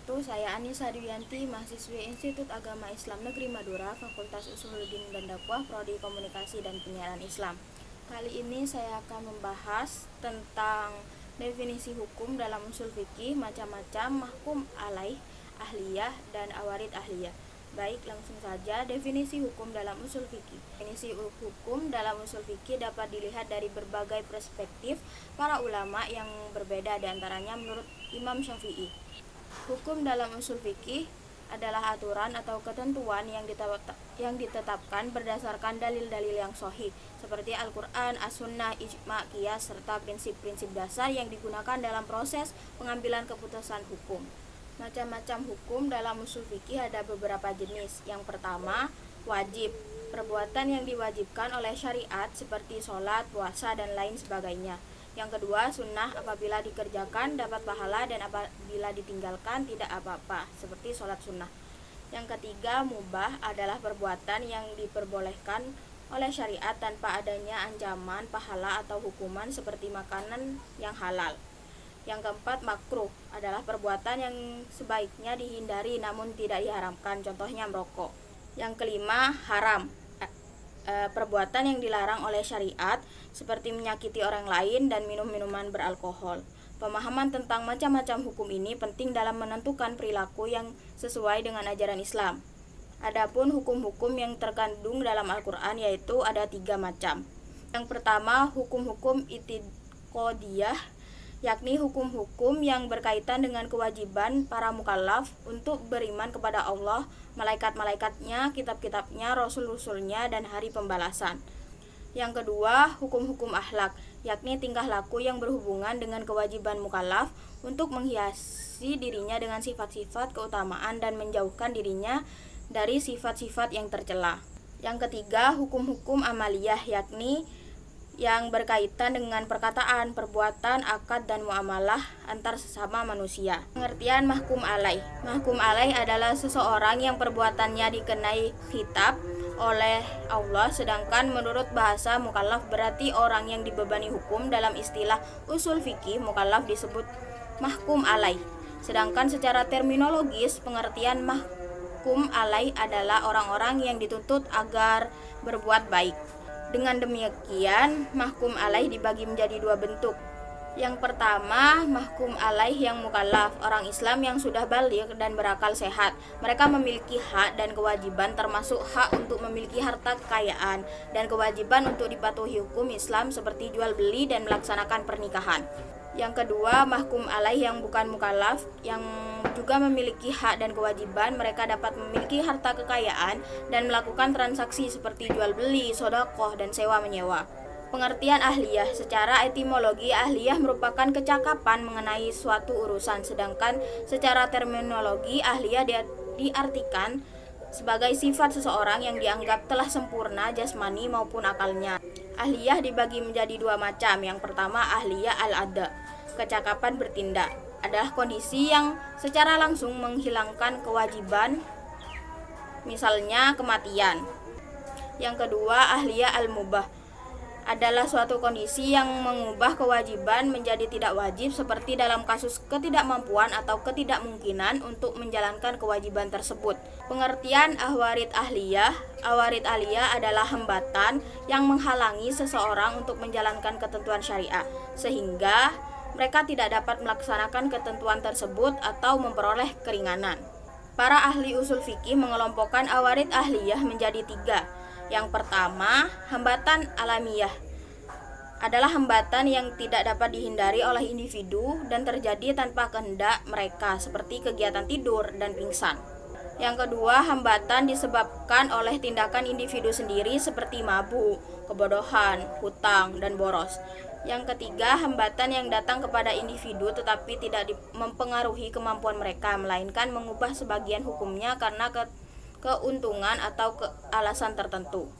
wabarakatuh. Saya Anissa Dwiyanti, mahasiswi Institut Agama Islam Negeri Madura, Fakultas Usuluddin dan Dakwah, Prodi Komunikasi dan Penyiaran Islam. Kali ini saya akan membahas tentang definisi hukum dalam usul fikih, macam-macam, mahkum alaih, ahliyah, dan awarid ahliyah. Baik, langsung saja definisi hukum dalam usul fikih. Definisi hukum dalam usul fikih dapat dilihat dari berbagai perspektif para ulama yang berbeda, diantaranya menurut Imam Syafi'i. Hukum dalam usul fikih adalah aturan atau ketentuan yang ditetapkan berdasarkan dalil-dalil yang sahih seperti Al-Quran, As-Sunnah, Ijma', Qiyas, serta prinsip-prinsip dasar yang digunakan dalam proses pengambilan keputusan hukum. Macam-macam hukum dalam usul fikih ada beberapa jenis. Yang pertama, wajib, perbuatan yang diwajibkan oleh syariat seperti sholat, puasa, dan lain sebagainya. Yang kedua, sunnah, apabila dikerjakan dapat pahala dan apabila ditinggalkan tidak apa-apa, seperti sholat sunnah. Yang ketiga, mubah, adalah perbuatan yang diperbolehkan oleh syariat tanpa adanya ancaman, pahala, atau hukuman seperti makanan yang halal. Yang keempat, makruh, adalah perbuatan yang sebaiknya dihindari namun tidak diharamkan, contohnya merokok. Yang kelima, haram, perbuatan yang dilarang oleh syariat seperti menyakiti orang lain dan minum minuman beralkohol. Pemahaman tentang macam-macam hukum ini penting dalam menentukan perilaku yang sesuai dengan ajaran Islam. Adapun hukum-hukum yang terkandung dalam Al-Quran yaitu ada 3 macam. Yang pertama, hukum-hukum i'tiqadiyah, yakni hukum-hukum yang berkaitan dengan kewajiban para mukallaf untuk beriman kepada Allah, malaikat-malaikatnya, kitab-kitabnya, rasul-rasulnya, dan hari pembalasan. Yang kedua, hukum-hukum akhlak, yakni tingkah laku yang berhubungan dengan kewajiban mukallaf untuk menghiasi dirinya dengan sifat-sifat keutamaan dan menjauhkan dirinya dari sifat-sifat yang tercela. Yang ketiga, hukum-hukum amaliyah, yakni yang berkaitan dengan perkataan, perbuatan, akad, dan muamalah antar sesama manusia. Pengertian mahkum alaih. Mahkum alaih adalah seseorang yang perbuatannya dikenai khitab oleh Allah, sedangkan menurut bahasa mukallaf berarti orang yang dibebani hukum. Dalam istilah usul fikih, mukallaf disebut mahkum alaih. Sedangkan secara terminologis, pengertian mahkum alaih adalah orang-orang yang dituntut agar berbuat baik. Dengan demikian, mahkum alaih dibagi menjadi 2 bentuk. Yang pertama, mahkum alaih yang mukallaf, orang Islam yang sudah baligh dan berakal sehat. Mereka memiliki hak dan kewajiban, termasuk hak untuk memiliki harta kekayaan dan kewajiban untuk dipatuhi hukum Islam seperti jual beli dan melaksanakan pernikahan. Yang kedua, mahkum alaih yang bukan mukallaf, yang juga memiliki hak dan kewajiban. Mereka dapat memiliki harta kekayaan dan melakukan transaksi seperti jual beli, sedekah, dan sewa menyewa. Pengertian ahliyah. Secara etimologi, ahliyah merupakan kecakapan mengenai suatu urusan, sedangkan secara terminologi ahliyah diartikan sebagai sifat seseorang yang dianggap telah sempurna jasmani maupun akalnya. Ahliyah dibagi menjadi 2 macam. Yang pertama, ahliyah al-ada, kecakapan bertindak, adalah kondisi yang secara langsung menghilangkan kewajiban, misalnya kematian. Yang kedua, ahliyah al-mubah, adalah suatu kondisi yang mengubah kewajiban menjadi tidak wajib, seperti dalam kasus ketidakmampuan atau ketidakmungkinan untuk menjalankan kewajiban tersebut. Pengertian awarid ahliyah. Awarid ahliyah adalah hambatan yang menghalangi seseorang untuk menjalankan ketentuan syariah, sehingga mereka tidak dapat melaksanakan ketentuan tersebut atau memperoleh keringanan. Para ahli usul fikih mengelompokkan awarid ahliyah menjadi 3. Yang pertama, hambatan alamiah, adalah hambatan yang tidak dapat dihindari oleh individu dan terjadi tanpa kehendak mereka, seperti kegiatan tidur dan pingsan. Yang kedua, hambatan disebabkan oleh tindakan individu sendiri seperti mabuk, kebodohan, hutang, dan boros. Yang ketiga, hambatan yang datang kepada individu tetapi tidak mempengaruhi kemampuan mereka, melainkan mengubah sebagian hukumnya karena keuntungan atau alasan tertentu.